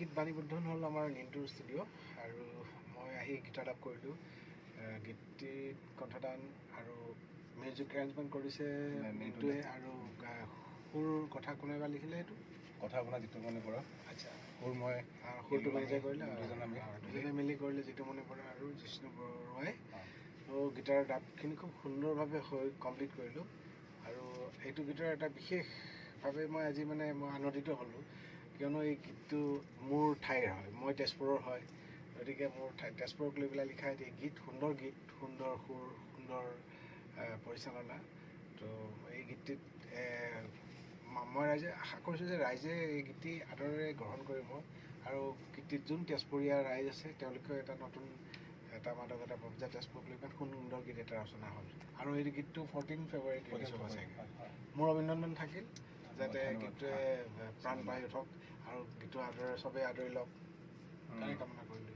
গীত বাণীবদ্ধন হ'ল আমাৰ নিন্টুৰ ষ্টুডিঅ' আৰু মই আহি গীটাৰ ডাব কৰিলোঁ। গীতটিত কণ্ঠদান আৰু মিউজিক এৰেঞ্জমেণ্ট কৰিছে নিন্টুৱে আৰু সুৰ কথা কোনোবা লিখিলে এইটো কথা আপোনাৰ জিতুমণি বৰা। আচ্ছা, সুৰ মই সুৰটো মেনেজাৰ কৰিলে দুজনে মিলি কৰিলে জিতুমণি বৰা আৰু জিষ্ণু বৰুৱাই। ত' গীটাৰ ডাবখিনি খুব সুন্দৰভাৱে কমপ্লিট কৰিলোঁ আৰু এইটো গীটাৰ এটা বিশেষভাৱে মই আজি মই আনন্দিত হ'লোঁ, কিয়নো এই গীতটো মোৰ ঠাইৰ হয়, মই তেজপুৰৰ হয়, গতিকে মোৰ তেজপুৰক লৈ পেলাই লিখা এটি গীত, সুন্দৰ সুৰ, সুন্দৰ পৰিচালনা। তো এই গীতটিত মই আশা কৰিছোঁ যে ৰাইজে এই গীতটি আদৰেৰে গ্ৰহণ কৰিব আৰু গীতটিত যোন তেজপুৰীয়া ৰাইজ আছে তেওঁলোকেও এটা নতুন এটা মাদকতা পাব যে তেজপুৰক লৈ ইমান সুন্দৰ গীত এটা ৰচনা হ'ল। আৰু এই গীতটো 14 ফেব্ৰুৱাৰীত ৰিলিজ হ'ব চাগে। মোৰ অভিনন্দন থাকিল যাতে গীতটোৱে প্ৰাণ পাই উঠক আৰু গীতটো চবেই আদৰি লওক, তাৰে কামনা কৰিলোঁ।